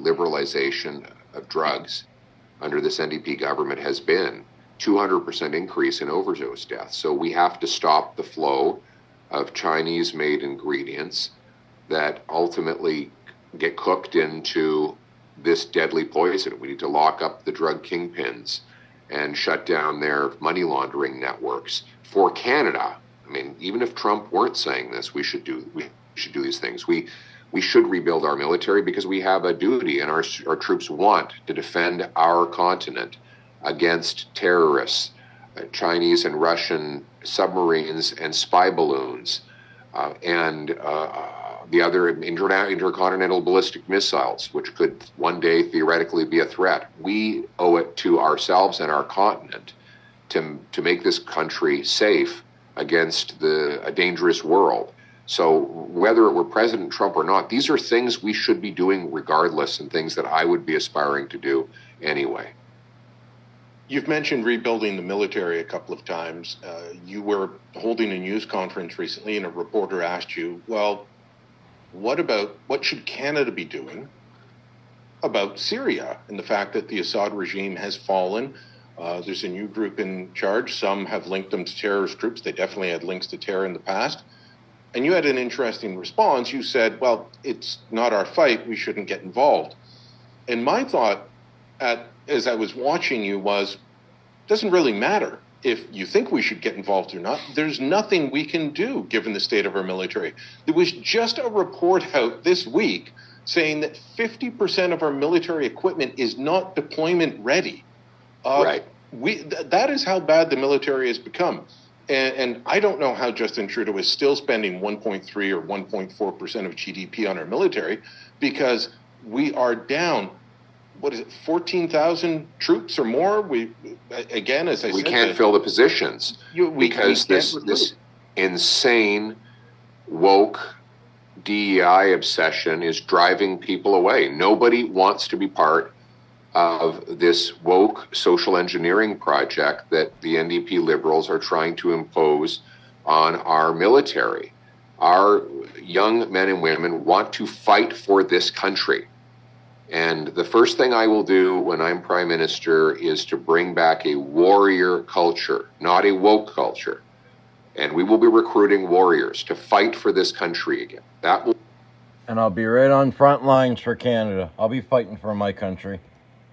liberalization of drugs under this NDP government has been 200% increase in overdose deaths. So we have to stop the flow of Chinese-made ingredients that ultimately get cooked into this deadly poison. We need to lock up the drug kingpins and shut down their money laundering networks. For Canada, I mean, even if Trump weren't saying this, we should do these things. We should rebuild our military because we have a duty, and our troops want to defend our continent against terrorists, Chinese and Russian submarines and spy balloons, and the other intercontinental ballistic missiles, which could one day theoretically be a threat. We owe it to ourselves and our continent to make this country safe against a dangerous world. So whether it were President Trump or not, these are things we should be doing regardless, and things that I would be aspiring to do anyway. You've mentioned rebuilding the military a couple of times. You were holding a news conference recently, and a reporter asked you, well, what should Canada be doing about Syria and the fact that the Assad regime has fallen? There's a new group in charge. Some have linked them to terrorist groups. They definitely had links to terror in the past. And you had an interesting response. You said, well, it's not our fight. We shouldn't get involved. And my thought as I was watching you was, it doesn't really matter if you think we should get involved or not. There's nothing we can do given the state of our military. There was just a report out this week saying that 50% of our military equipment is not deployment ready. Right. That is how bad the military has become. And I don't know how Justin Trudeau is still spending 1.3 or 1.4% of GDP on our military, because we are down, 14,000 troops or more? We can't fill the positions because this insane woke DEI obsession is driving people away. Nobody wants to be part of this woke social engineering project that the NDP Liberals are trying to impose on our military. Our young men and women want to fight for this country. And the first thing I will do when I'm Prime Minister is to bring back a warrior culture, not a woke culture. And we will be recruiting warriors to fight for this country again. And I'll be right on front lines for Canada. I'll be fighting for my country.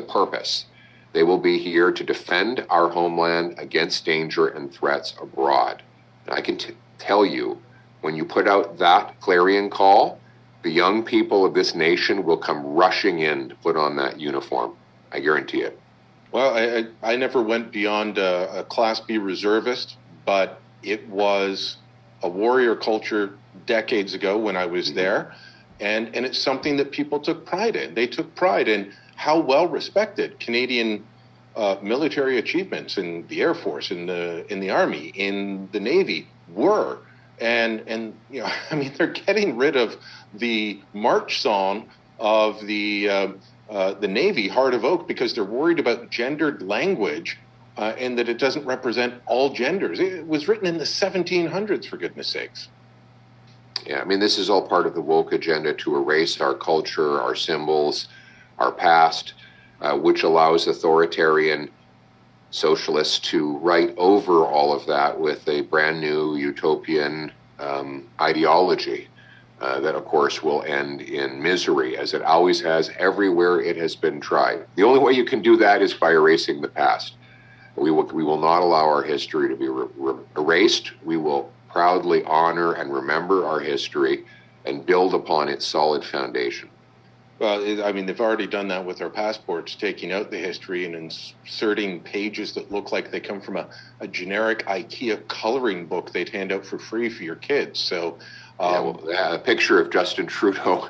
Purpose. They will be here to defend our homeland against danger and threats abroad. And I can tell you, when you put out that clarion call, the young people of this nation will come rushing in to put on that uniform. I guarantee it. Well, I never went beyond a Class B reservist, but it was a warrior culture decades ago when I was there. And it's something that people took pride in. They took pride in how well respected Canadian military achievements in the Air Force, in the Army, in the Navy were. And you know, I mean, they're getting rid of the march song of the Navy, Heart of Oak, because they're worried about gendered language and that it doesn't represent all genders. It was written in the 1700s, for goodness sakes. Yeah, I mean, this is all part of the woke agenda to erase our culture, our symbols, our past, which allows authoritarian socialists to write over all of that with a brand new utopian ideology that, of course, will end in misery, as it always has everywhere it has been tried. The only way you can do that is by erasing the past. We will not allow our history to be erased. We will proudly honor and remember our history and build upon its solid foundation. Well, I mean, they've already done that with our passports, taking out the history and inserting pages that look like they come from a generic IKEA coloring book they'd hand out for free for your kids. So, a picture of Justin Trudeau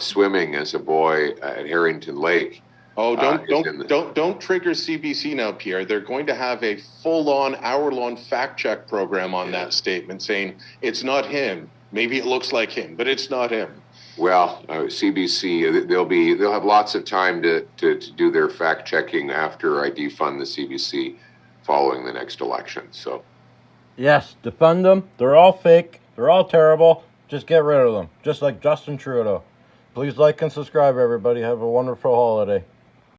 swimming as a boy at Harrington Lake. Oh, don't trigger CBC now, Pierre. They're going to have a full-on, hour-long fact-check program on that statement, saying it's not him. Maybe it looks like him, but it's not him. Well, CBC, they'll have lots of time to do their fact checking after I defund the CBC following the next election. So, yes, defund them. They're all fake. They're all terrible. Just get rid of them. Just like Justin Trudeau. Please like and subscribe, everybody. Have a wonderful holiday.